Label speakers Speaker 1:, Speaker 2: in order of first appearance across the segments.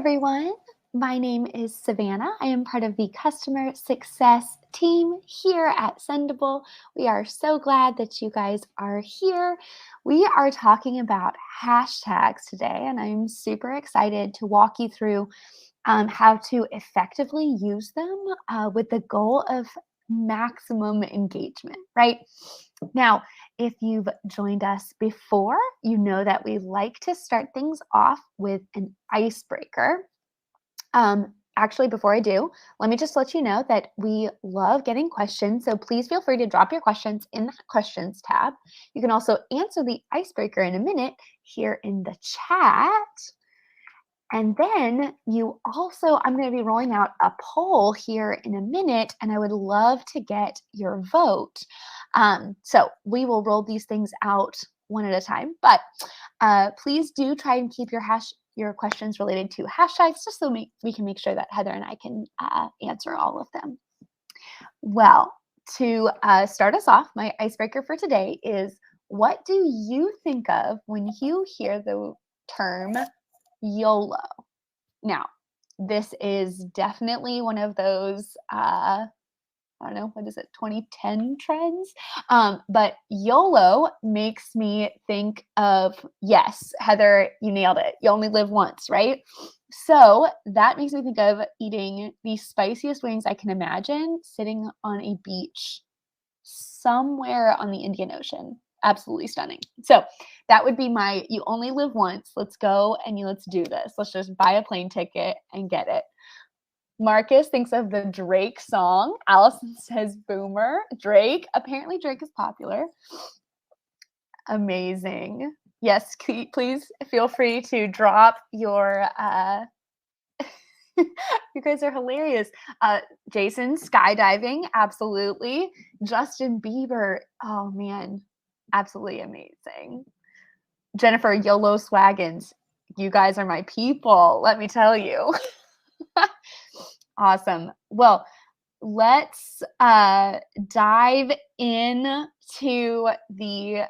Speaker 1: everyone. My name is Savannah. I am part of the customer success team here at Sendible. We are so glad that you guys are here. We are talking about hashtags today, and I'm super excited to walk you through how to effectively use them with the goal of maximum engagement, right? Now, if you've joined us before, you know that we like to start things off with an icebreaker. Actually, before I do, let me just let you know that we love getting questions. So please feel free to drop your questions in that questions tab. You can also answer the icebreaker in a minute here in the chat. And then I'm going to be rolling out a poll here in a minute, and I would love to get your vote. So we will roll these things out one at a time, but please do try and keep your questions related to hashtags, just so we can make sure that Heather and I can answer all of them. Well, to start us off, my icebreaker for today is, what do you think of when you hear the term YOLO? Now, this is definitely one of those, I don't know, what is it, 2010 trends? But YOLO makes me think of, yes, Heather, you nailed it. You only live once, right? So that makes me think of eating the spiciest wings I can imagine, sitting on a beach somewhere on the Indian Ocean. Absolutely stunning. So that would be my, you only live once. Let's go and let's do this. Let's just buy a plane ticket and get it. Marcus thinks of the Drake song. Allison says Boomer. Drake. Apparently Drake is popular. Amazing. Yes, please feel free to drop your you guys are hilarious. Jason, skydiving, absolutely. Justin Bieber, oh man, absolutely amazing. Jennifer, YOLO Swaggins, you guys are my people, let me tell you. Awesome. Well, let's dive in to the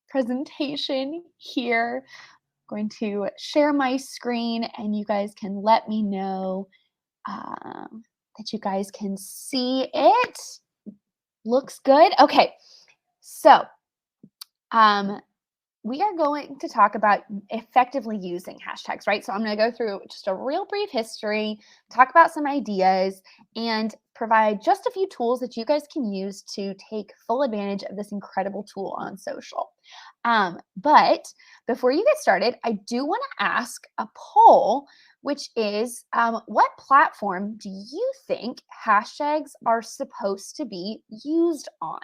Speaker 1: presentation here. Going to share my screen, and you guys can let me know that you guys can see it. Looks good. Okay, so we are going to talk about effectively using hashtags, right? So I'm going to go through just a real brief history, talk about some ideas, and provide just a few tools that you guys can use to take full advantage of this incredible tool on social. But before you get started, I do want to ask a poll, which is, what platform do you think hashtags are supposed to be used on?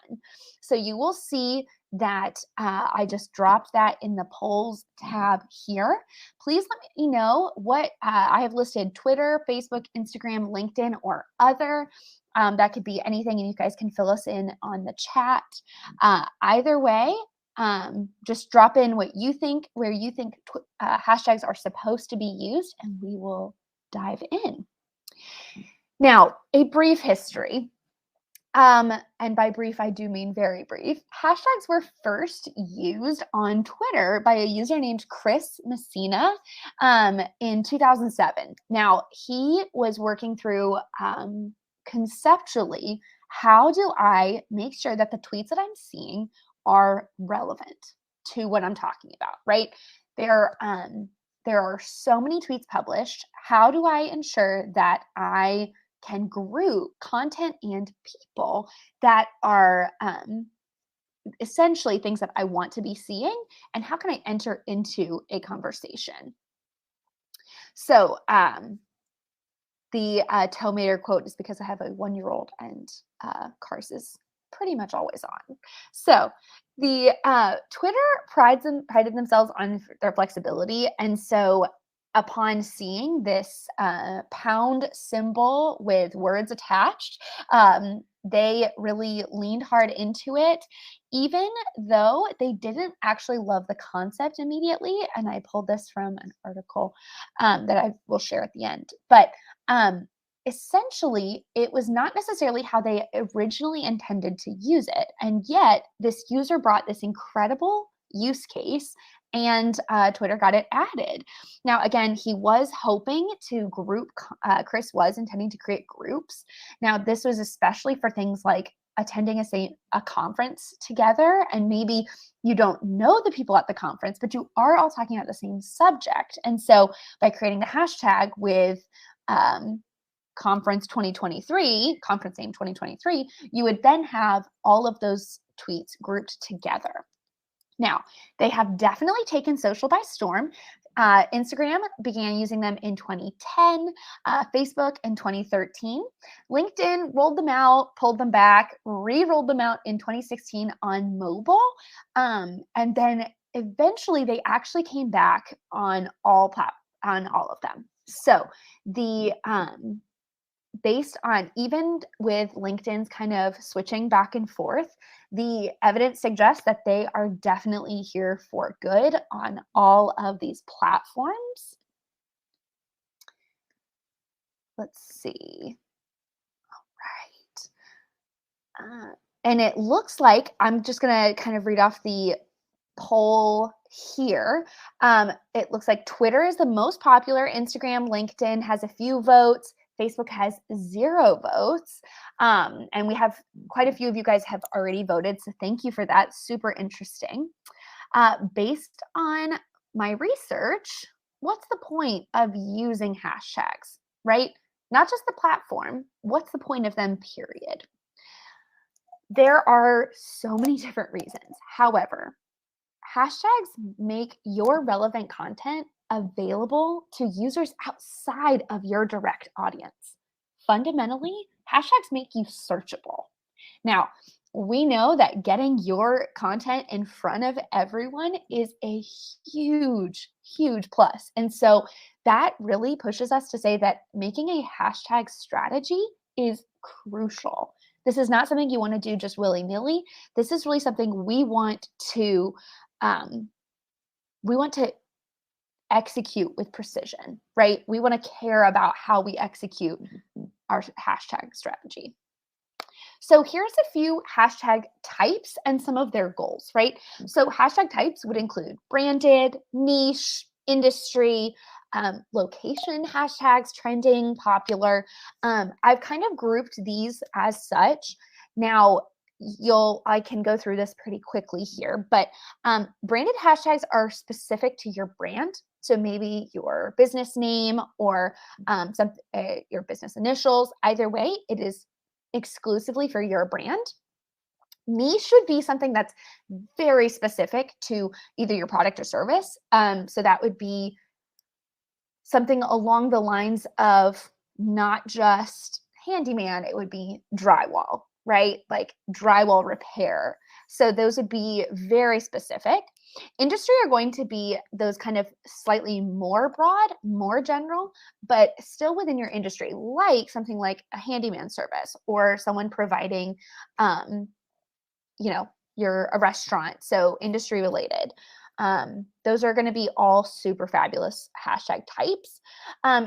Speaker 1: So you will see that I just dropped that in the polls tab here. Please let me know what I have listed: Twitter, Facebook, Instagram, LinkedIn, or other. That could be anything, and you guys can fill us in on the chat. Either way, just drop in what you think, where you think hashtags are supposed to be used, and we will dive in. Now, a brief history. And by brief, I do mean very brief. Hashtags were first used on Twitter by a user named Chris Messina in 2007. Now, he was working through conceptually, how do I make sure that the tweets that I'm seeing are relevant to what I'm talking about, right? There are so many tweets published. How do I ensure that I can group content and people that are essentially things that I want to be seeing, and how can I enter into a conversation? So the Tomater quote is because I have a 1-year-old and Cars is pretty much always on. So the Twitter prided themselves on their flexibility, and so upon seeing this pound symbol with words attached, they really leaned hard into it, even though they didn't actually love the concept immediately. And I pulled this from an article that I will share at the end. But essentially, it was not necessarily how they originally intended to use it. And yet, this user brought this incredible use case and Twitter got it added. Now, again, he was hoping to Chris was intending to create groups. Now, this was especially for things like attending a conference together, and maybe you don't know the people at the conference, but you are all talking about the same subject. And so by creating the hashtag with conference 2023, conference name 2023, you would then have all of those tweets grouped together. Now, they have definitely taken social by storm. Instagram began using them in 2010, Facebook in 2013. LinkedIn rolled them out, pulled them back, re-rolled them out in 2016 on mobile. And then eventually they actually came back on all of them. So the based on, even with LinkedIn's kind of switching back and forth, the evidence suggests that they are definitely here for good on all of these platforms. Let's see. All right. And it looks like, I'm just going to kind of read off the poll here. It looks like Twitter is the most popular. Instagram, LinkedIn has a few votes. Facebook has 0 votes. And we have quite a few of you guys have already voted. So thank you for that. Super interesting. Based on my research, what's the point of using hashtags, right? Not just the platform. What's the point of them, period? There are so many different reasons. However, hashtags make your relevant content available to users outside of your direct audience. Fundamentally, hashtags make you searchable. Now, we know that getting your content in front of everyone is a huge, huge plus. And so that really pushes us to say that making a hashtag strategy is crucial. This is not something you want to do just willy-nilly. This is really something we want to execute with precision, right? We want to care about how we execute our hashtag strategy. So here's a few hashtag types and some of their goals, right? So hashtag types would include branded, niche, industry, location hashtags, trending, popular. I've kind of grouped these as such. Now, I can go through this pretty quickly here, but branded hashtags are specific to your brand. So maybe your business name or your business initials. Either way, it is exclusively for your brand. Niche should be something that's very specific to either your product or service. So that would be something along the lines of not just handyman, it would be drywall, right? Like drywall repair. So those would be very specific. Industry are going to be those kind of slightly more broad, more general, but still within your industry, like something like a handyman service or someone providing, you're a restaurant, so industry related. Those are going to be all super fabulous hashtag types.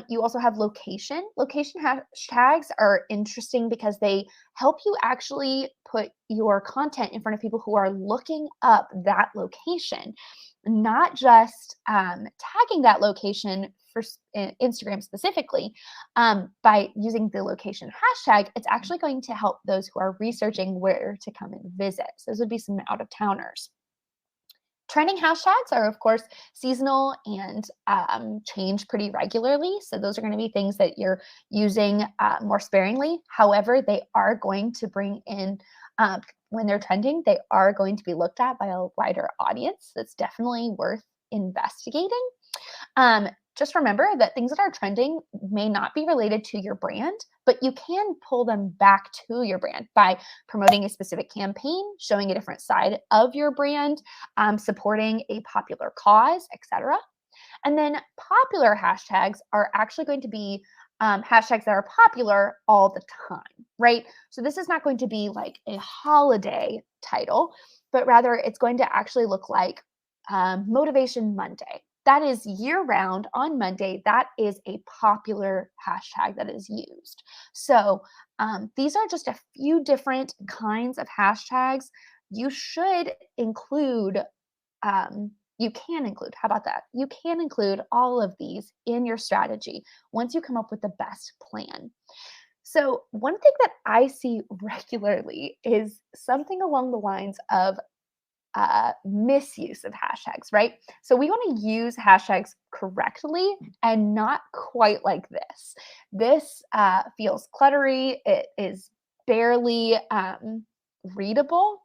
Speaker 1: You also have location. Location hashtags are interesting because they help you actually put your content in front of people who are looking up that location, not just tagging that location for Instagram specifically. By using the location hashtag, it's actually going to help those who are researching where to come and visit. So those would be some out-of-towners. Trending hashtags are, of course, seasonal and change pretty regularly. So those are going to be things that you're using more sparingly. However, they are going to bring in, when they're trending, they are going to be looked at by a wider audience. That's definitely worth investigating. Just remember that things that are trending may not be related to your brand, but you can pull them back to your brand by promoting a specific campaign, showing a different side of your brand, supporting a popular cause, etc. And then popular hashtags are actually going to be hashtags that are popular all the time, right? So this is not going to be like a holiday title, but rather it's going to actually look like Motivation Monday. That is year-round on Monday. That is a popular hashtag that is used. So these are just a few different kinds of hashtags. You should include You can include, how about that? You can include all of these in your strategy once you come up with the best plan. So, one thing that I see regularly is something along the lines of misuse of hashtags, right? So we want to use hashtags correctly and not quite like this. This feels cluttery. It is barely readable.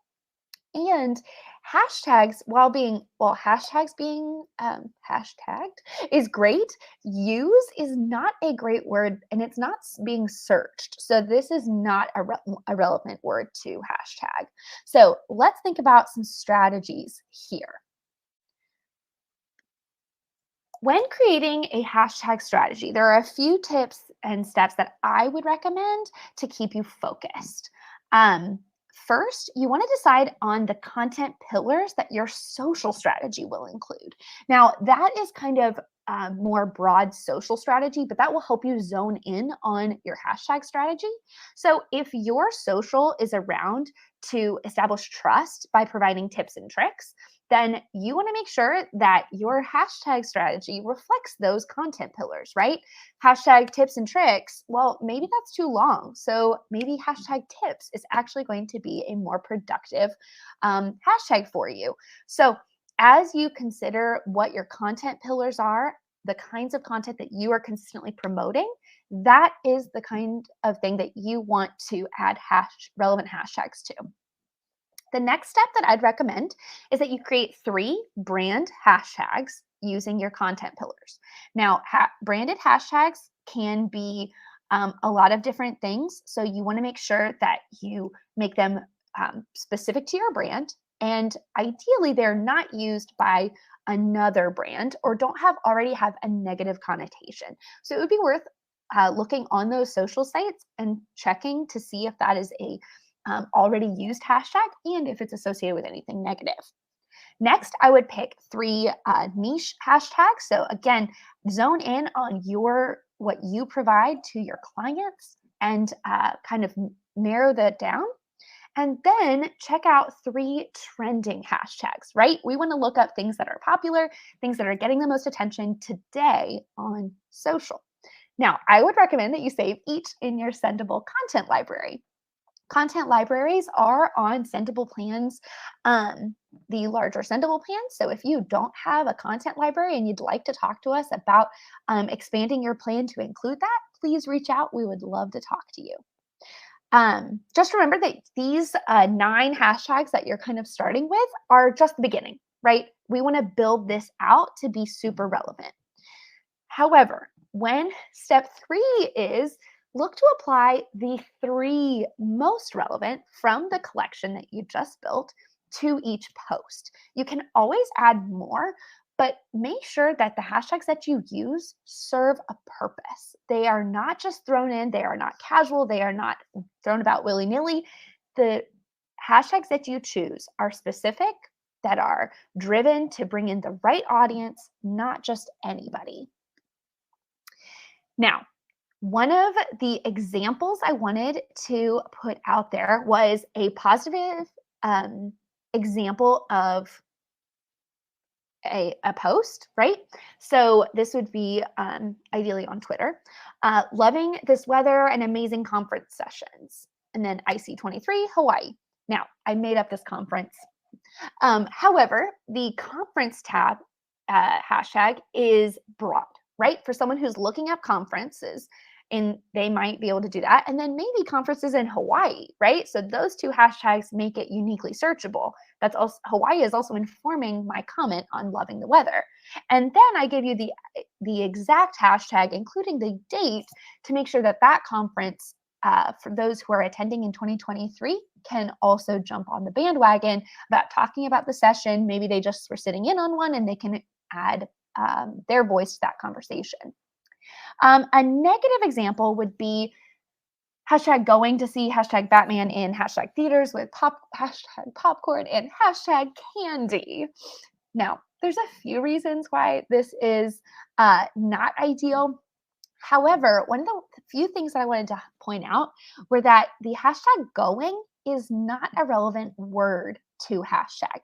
Speaker 1: And hashtags, hashtags being hashtagged is great. Use is not a great word and it's not being searched. So this is not a relevant word to hashtag. So let's think about some strategies here. When creating a hashtag strategy, there are a few tips and steps that I would recommend to keep you focused. Um, First, you want to decide on the content pillars that your social strategy will include. Now, that is kind of more broad social strategy, but that will help you zone in on your hashtag strategy. So, if your social is around to establish trust by providing tips and tricks, then you want to make sure that your hashtag strategy reflects those content pillars, right? Hashtag tips and tricks, well, maybe that's too long. So maybe hashtag tips is actually going to be a more productive hashtag for you. So as you consider what your content pillars are, the kinds of content that you are consistently promoting, that is the kind of thing that you want to add relevant hashtags to. The next step that I'd recommend is that you create 3 brand hashtags using your content pillars. Now, branded hashtags can be a lot of different things. So you want to make sure that you make them specific to your brand. And ideally, they're not used by another brand or don't already have a negative connotation. So it would be worth looking on those social sites and checking to see if that is a already used hashtag and if it's associated with anything negative. Next, I would pick 3 niche hashtags. So again, zone in on what you provide to your clients and kind of narrow that down. And then check out 3 trending hashtags, right? We want to look up things that are popular, things that are getting the most attention today on social. Now, I would recommend that you save each in your Sendible content library. Content libraries are on Sendible plans, the larger Sendible plans. So if you don't have a content library and you'd like to talk to us about expanding your plan to include that, please reach out. We would love to talk to you. Just remember that these 9 hashtags that you're kind of starting with are just the beginning, right? We want to build this out to be super relevant. However, when step 3 is look to apply the 3 most relevant from the collection that you just built to each post. You can always add more, but make sure that the hashtags that you use serve a purpose. They are not just thrown in, they are not casual, they are not thrown about willy-nilly. The hashtags that you choose are specific, that are driven to bring in the right audience, not just anybody. Now, one of the examples I wanted to put out there was a positive example of a post, right? So this would be ideally on Twitter. Loving this weather and amazing conference sessions. And then IC23, Hawaii. Now, I made up this conference. However, the conference tab hashtag is broad, right? For someone who's looking up conferences, and they might be able to do that. And then maybe conferences in Hawaii, right? So those 2 hashtags make it uniquely searchable. That's also Hawaii is also informing my comment on loving the weather. And then I give you the exact hashtag, including the date, to make sure that that conference for those who are attending in 2023 can also jump on the bandwagon about talking about the session. Maybe they just were sitting in on one and they can add their voice to that conversation. A negative example would be hashtag going to see, hashtag Batman in hashtag theaters with hashtag popcorn and hashtag candy. Now, there's a few reasons why this is not ideal. However, one of the few things that I wanted to point out were that the hashtag going is not a relevant word to hashtag.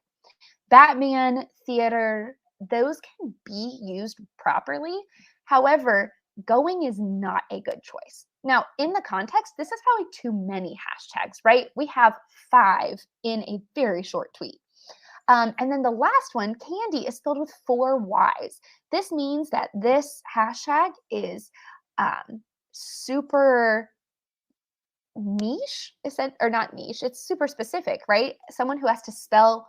Speaker 1: Batman, theater, those can be used properly. However, going is not a good choice. Now, in the context, this is probably too many hashtags, right? We have 5 in a very short tweet. And then the last one, candy, is spelled with 4 Y's. This means that this hashtag is super niche, or not niche, it's super specific, right? Someone who has to spell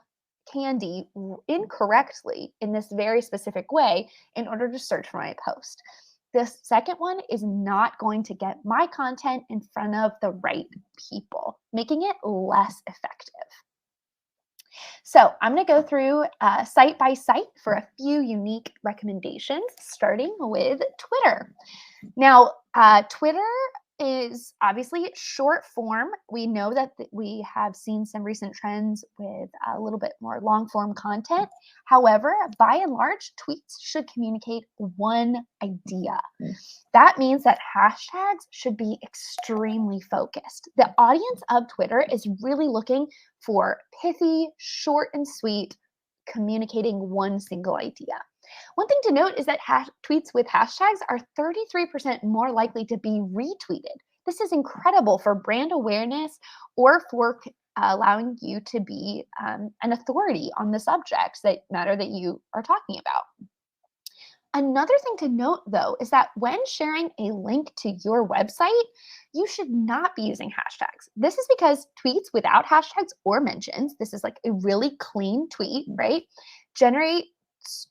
Speaker 1: candy incorrectly in this very specific way in order to search for my post. This second one is not going to get my content in front of the right people, making it less effective. So I'm going to go through site by site for a few unique recommendations, starting with Twitter. Now, Twitter is obviously short form. We know that we have seen some recent trends with a little bit more long form content. However, by and large, tweets should communicate one idea. That means that hashtags should be extremely focused. The audience of Twitter is really looking for pithy, short and sweet, communicating one single idea. One thing to note is that tweets with hashtags are 33% more likely to be retweeted. This is incredible for brand awareness or for allowing you to be an authority on the subjects that matter that you are talking about. Another thing to note, though, is that when sharing a link to your website, you should not be using hashtags. This is because tweets without hashtags or mentions, this is like a really clean tweet, right, generate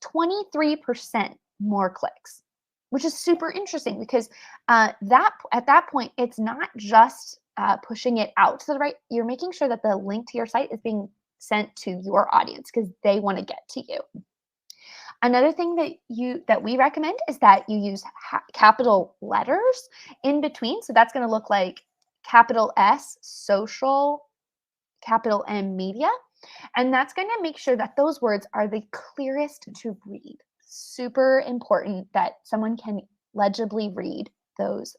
Speaker 1: 23% more clicks, which is super interesting because at that point, it's not just pushing it out to the right. You're making sure that the link to your site is being sent to your audience because they want to get to you. Another thing that we recommend is that you use capital letters in between. So that's going to look like capital S, social, capital M, media. And that's going to make sure that those words are the clearest to read. Super important that someone can legibly read those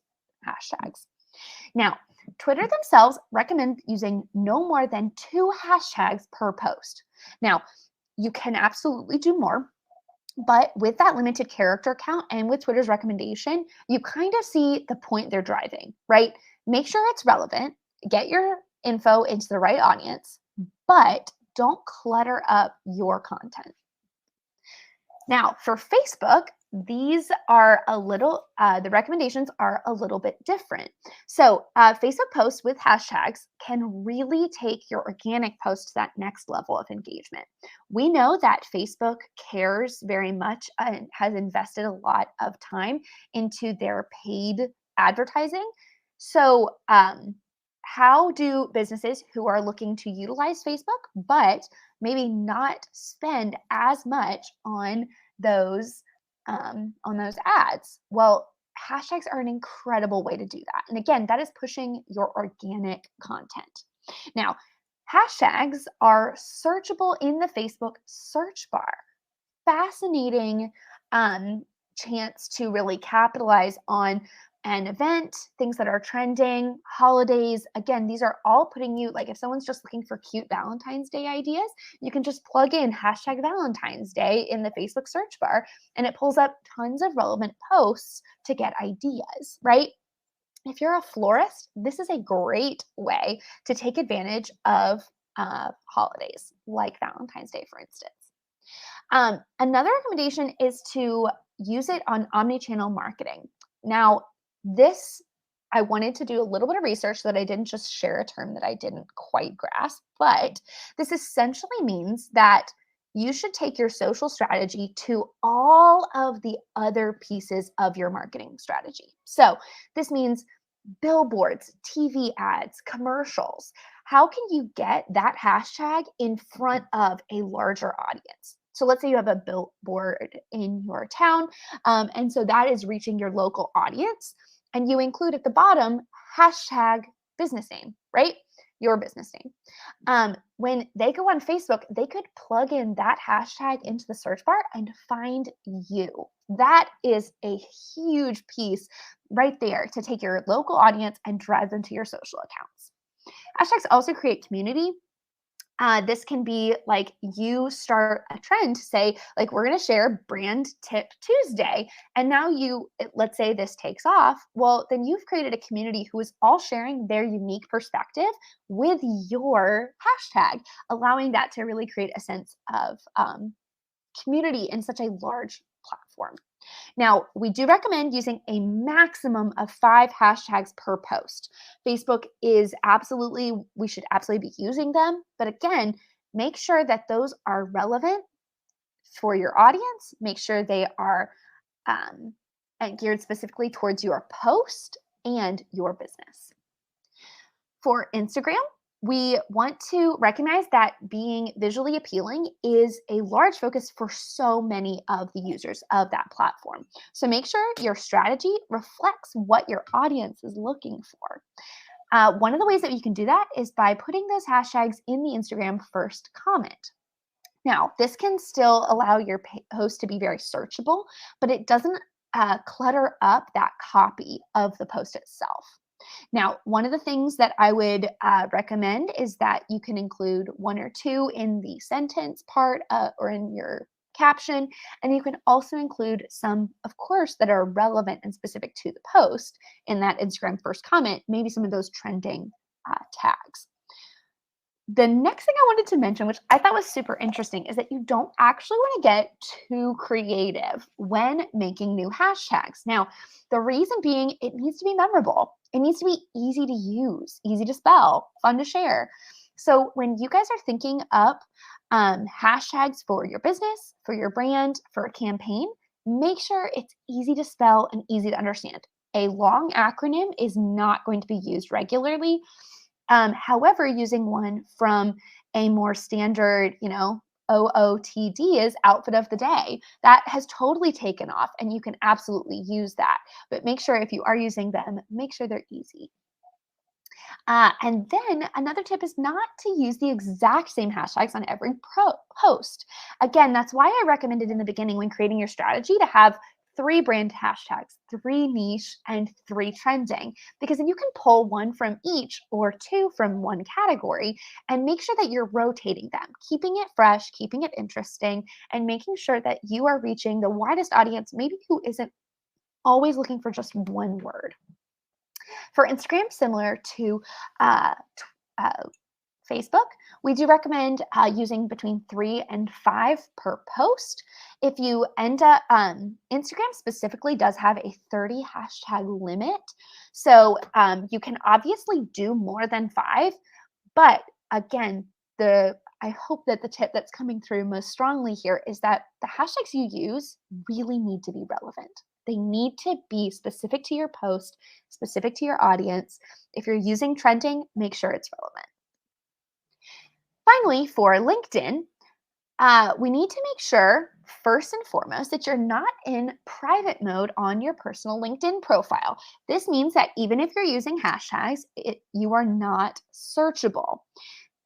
Speaker 1: hashtags. Now, Twitter themselves recommend using no more than 2 hashtags per post. Now, you can absolutely do more. But with that limited character count and with Twitter's recommendation, you kind of see the point they're driving, right? Make sure it's relevant, get your info into the right audience, but don't clutter up your content. Now, for Facebook, these are the recommendations are a little bit different. So Facebook posts with hashtags can really take your organic post to that next level of engagement. We know that Facebook cares very much and has invested a lot of time into their paid advertising. So how do businesses who are looking to utilize Facebook, but maybe not spend as much on those ads? Well, hashtags are an incredible way to do that. And again, that is pushing your organic content. Now, hashtags are searchable in the Facebook search bar. Fascinating chance to really capitalize on an event, things that are trending, holidays. Again, these are all putting you, like if someone's just looking for cute Valentine's Day ideas, you can just plug in hashtag Valentine's Day in the Facebook search bar and it pulls up tons of relevant posts to get ideas, right? If you're a florist, this is a great way to take advantage of holidays like Valentine's Day, for instance. Another recommendation is to use it on omnichannel marketing. Now, I wanted to do a little bit of research so that I didn't just share a term that I didn't quite grasp, but this essentially means that you should take your social strategy to all of the other pieces of your marketing strategy. So this means billboards, TV ads, commercials. How can you get that hashtag in front of a larger audience? So let's say you have a billboard in your town, and so that is reaching your local audience, and you include at the bottom hashtag business name, right? Your business name. When they go on Facebook, they could plug in that hashtag into the search bar and find you. That is a huge piece right there to take your local audience and drive them to your social accounts. Hashtags also create community. This can be like you start a trend to say, like, we're going to share brand tip Tuesday. And now let's say this takes off. Well, then you've created a community who is all sharing their unique perspective with your hashtag, allowing that to really create a sense of community in such a large platform. Now, we do recommend using a maximum of 5 hashtags per post. Facebook is we should absolutely be using them. But again, make sure that those are relevant for your audience. Make sure they are um, and geared specifically towards your post and your business. For Instagram, we want to recognize that being visually appealing is a large focus for so many of the users of that platform. So make sure your strategy reflects what your audience is looking for. One of the ways that you can do that is by putting those hashtags in the Instagram first comment. Now, this can still allow your post to be very searchable, but it doesn't clutter up that copy of the post itself. Now, one of the things that I would recommend is that you can include 1 or 2 in the sentence part or in your caption, and you can also include some, of course, that are relevant and specific to the post in that Instagram first comment, maybe some of those trending tags. The next thing I wanted to mention, which I thought was super interesting, is that you don't actually want to get too creative when making new hashtags. Now, the reason being, it needs to be memorable. It needs to be easy to use, easy to spell, fun to share. So when you guys are thinking up hashtags for your business, for your brand, for a campaign, make sure it's easy to spell and easy to understand. A long acronym is not going to be used regularly. However, using one from a more standard, OOTD is outfit of the day. That has totally taken off, and you can absolutely use that. But make sure if you are using them, make sure they're easy. And then another tip is not to use the exact same hashtags on every post. Again, that's why I recommended in the beginning when creating your strategy to have 3 brand hashtags, 3 niche, and 3 trending, because then you can pull 1 from each or 2 from one category and make sure that you're rotating them, keeping it fresh, keeping it interesting, and making sure that you are reaching the widest audience, maybe who isn't always looking for just one word. For Instagram, similar to uh, uh, Facebook, we do recommend using between 3 and 5 per post. If you end up, Instagram specifically does have a 30 hashtag limit. So you can obviously do more than 5, but again, I hope that the tip that's coming through most strongly here is that the hashtags you use really need to be relevant. They need to be specific to your post, specific to your audience. If you're using trending, make sure it's relevant. Finally, for LinkedIn, we need to make sure, first and foremost, that you're not in private mode on your personal LinkedIn profile. This means that even if you're using hashtags, you are not searchable.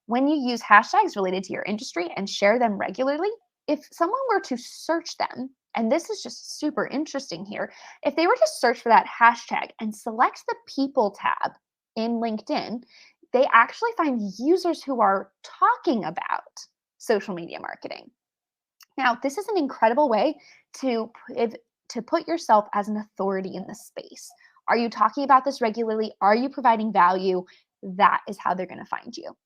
Speaker 1: When you use hashtags related to your industry and share them regularly, if someone were to search them, and this is just super interesting here, if they were to search for that hashtag and select the people tab in LinkedIn, they actually find users who are talking about social media marketing. Now, this is an incredible way to put yourself as an authority in this space. Are you talking about this regularly? Are you providing value? That is how they're going to find you.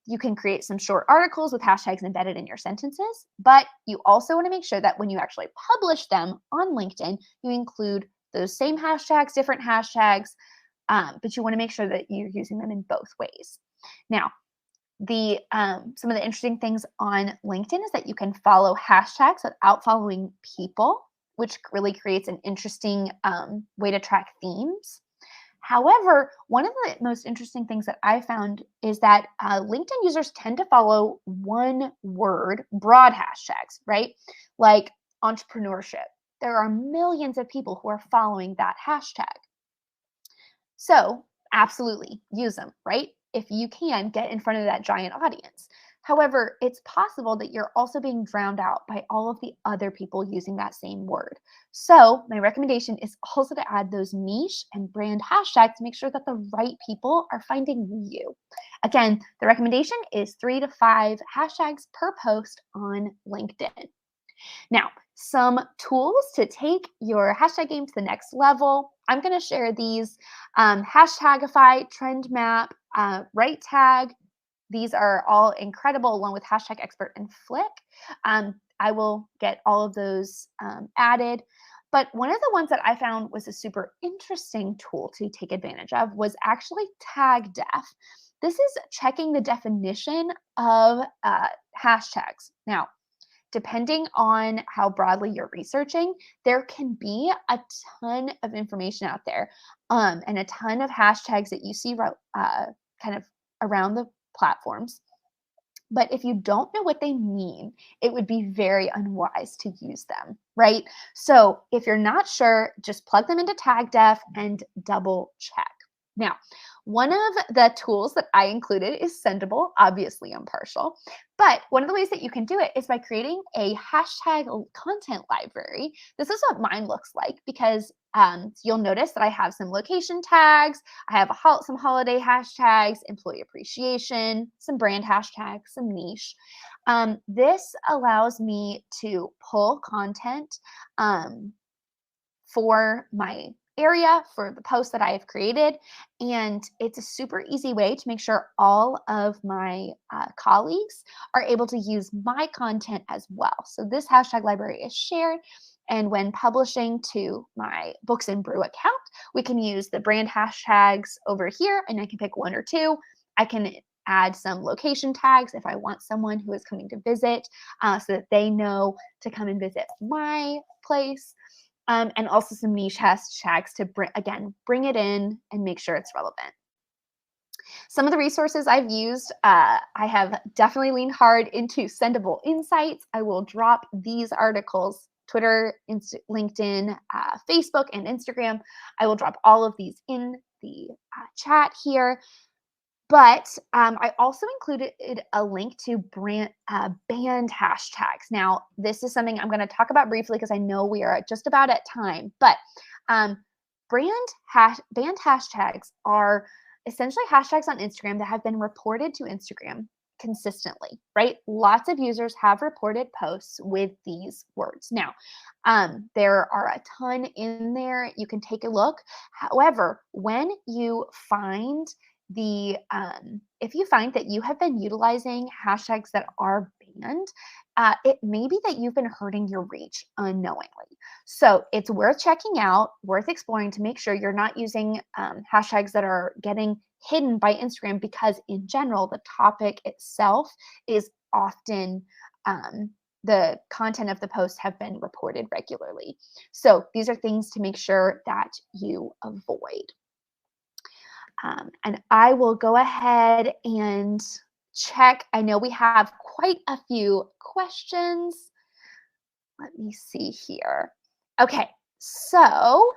Speaker 1: You can create some short articles with hashtags embedded in your sentences, but you also want to make sure that when you actually publish them on LinkedIn, you include those same hashtags, different hashtags, but you want to make sure that you're using them in both ways. Now, some of the interesting things on LinkedIn is that you can follow hashtags without following people, which really creates an interesting way to track themes. However, one of the most interesting things that I found is that LinkedIn users tend to follow one word, broad hashtags, right? Like entrepreneurship. There are millions of people who are following that hashtag. So, absolutely use them, right? If you can get in front of that giant audience. However, it's possible that you're also being drowned out by all of the other people using that same word. So my recommendation is also to add those niche and brand hashtags to make sure that the right people are finding you. Again, the recommendation is 3 to 5 hashtags per post on LinkedIn. Now, some tools to take your hashtag game to the next level. I'm going to share these: Hashtagify, Trend Map, Right Tag. These are all incredible, along with Hashtag Expert and Flick. I will get all of those added. But one of the ones that I found was a super interesting tool to take advantage of was actually Tag Def. This is checking the definition of hashtags. Now, depending on how broadly you're researching, there can be a ton of information out there, and a ton of hashtags that you see kind of around the platforms. But if you don't know what they mean, it would be very unwise to use them, right? So if you're not sure, just plug them into TagDef and double check. Now, one of the tools that I included is Sendible. Obviously, I'm partial. But one of the ways that you can do it is by creating a hashtag content library. This is what mine looks like, because you'll notice that I have some location tags, I have some holiday hashtags, employee appreciation, some brand hashtags, some niche. This allows me to pull content for my area, for the post that I have created. And it's a super easy way to make sure all of my colleagues are able to use my content as well. So this hashtag library is shared. And when publishing to my Books and Brew account, we can use the brand hashtags over here, and I can pick 1 or 2. I can add some location tags if I want someone who is coming to visit, so that they know to come and visit my place. And also some niche hashtags to bring it in and make sure it's relevant. Some of the resources I've used, I have definitely leaned hard into Sendible Insights. I will drop these articles, Twitter, LinkedIn, Facebook, and Instagram. I will drop all of these in the chat here. But I also included a link to banned hashtags. Now, this is something I'm going to talk about briefly because I know we are just about at time. But banned hashtags are essentially hashtags on Instagram that have been reported to Instagram consistently, right? Lots of users have reported posts with these words. Now, there are a ton in there. You can take a look. However, when you find if you find that you have been utilizing hashtags that are banned, it may be that you've been hurting your reach unknowingly. So it's worth checking out, worth exploring to make sure you're not using hashtags that are getting hidden by Instagram, because in general, the topic itself is often the content of the post have been reported regularly. So these are things to make sure that you avoid. And I will go ahead and check. I know we have quite a few questions. Let me see here. Okay, so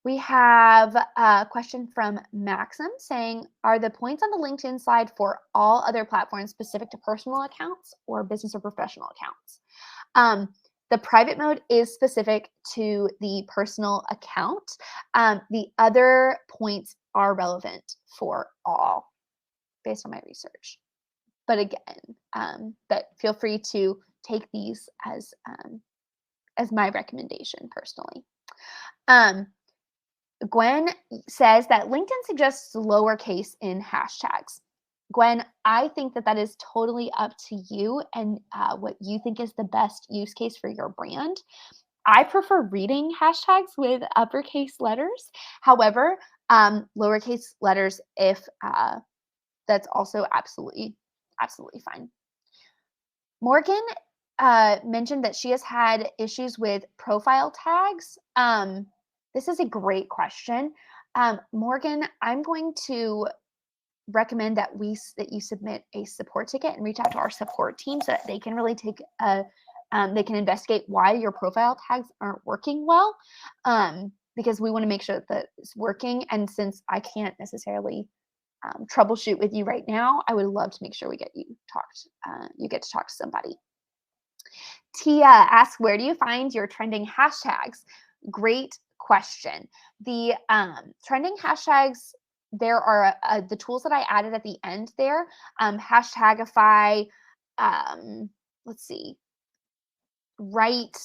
Speaker 1: we have a question from Maxim saying, are the points on the LinkedIn slide for all other platforms specific to personal accounts or business or professional accounts? The private mode is specific to the personal account. The other points are relevant for all, based on my research. But again, but feel free to take these as my recommendation personally. Gwen says that LinkedIn suggests lowercase in hashtags. Gwen, I think that is totally up to you and what you think is the best use case for your brand. I prefer reading hashtags with uppercase letters. However, lowercase letters, if that's also absolutely fine. Morgan mentioned that she has had issues with profile tags. This is a great question. Morgan, I'm going to recommend that you submit a support ticket and reach out to our support team so that they can really take they can investigate why your profile tags aren't working well, because we want to make sure that it's working. And since I can't necessarily troubleshoot with you right now. I would love to make sure we get you talked. You get to talk to somebody. Tia asks, where do you find your trending hashtags? Great question. The trending hashtags, there are the tools that I added at the end there, Hashtagify, let's see, right,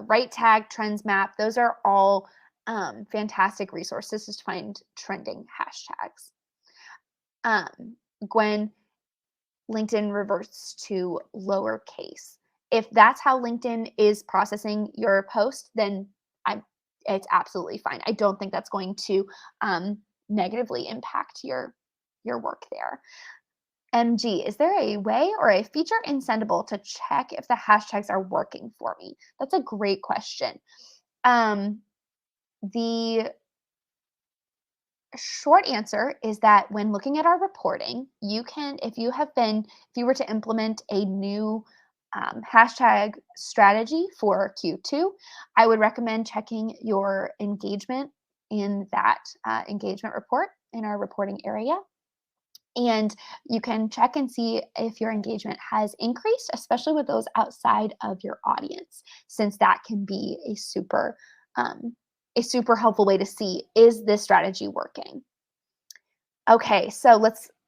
Speaker 1: right tag, trends map. Those are all fantastic resources to find trending hashtags. Gwen, LinkedIn reverts to lowercase. If that's how LinkedIn is processing your post, then it's absolutely fine. I don't think that's going to negatively impact your work there. MG, is there a way or a feature in Sendible to check if the hashtags are working for me? That's a great question. The short answer is that when looking at our reporting, you can, if you were to implement a new hashtag strategy for Q2, I would recommend checking your engagement in that engagement report in our reporting area. And you can check and see if your engagement has increased, especially with those outside of your audience, since that can be a super helpful way to see, is this strategy working? Okay, so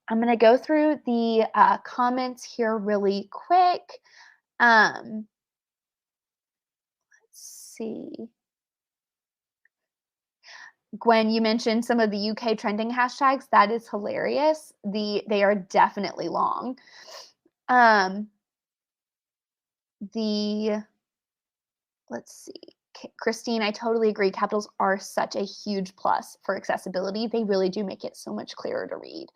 Speaker 1: I'm going to go through the comments here really quick. Let's see. Gwen, you mentioned some of the UK trending hashtags. That is hilarious. They are definitely long. Let's see. Christine, I totally agree. Capitals are such a huge plus for accessibility. They really do make it so much clearer to read.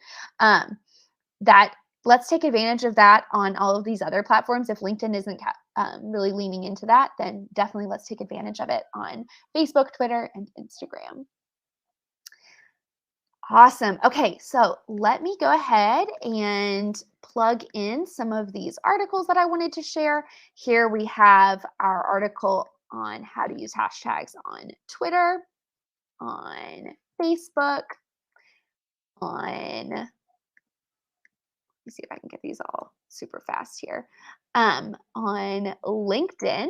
Speaker 1: Let's take advantage of that on all of these other platforms. If LinkedIn isn't really leaning into that, then definitely let's take advantage of it on Facebook, Twitter, and Instagram. Awesome. Okay, so let me go ahead and plug in some of these articles that I wanted to share. Here we have our article on how to use hashtags on Twitter, on Facebook, let me see if I can get these all super fast here, on LinkedIn,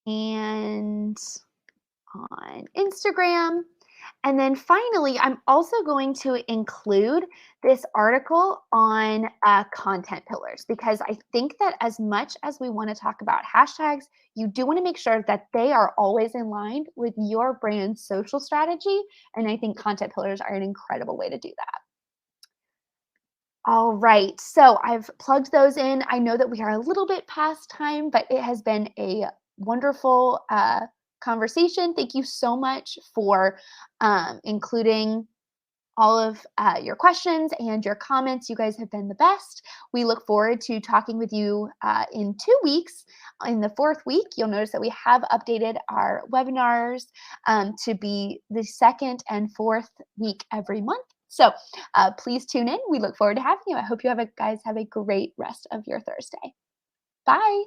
Speaker 1: and on Instagram. And then finally, I'm also going to include this article on content pillars, because I think that as much as we want to talk about hashtags, you do want to make sure that they are always in line with your brand's social strategy. And I think content pillars are an incredible way to do that. All right, so I've plugged those in. I know that we are a little bit past time, but it has been a wonderful conversation. Thank you so much for including all of your questions and your comments. You guys have been the best. We look forward to talking with you in 2 weeks. In the 4th week, you'll notice that we have updated our webinars to be the 2nd and 4th week every month. So please tune in. We look forward to having you. I hope you guys have a great rest of your Thursday. Bye.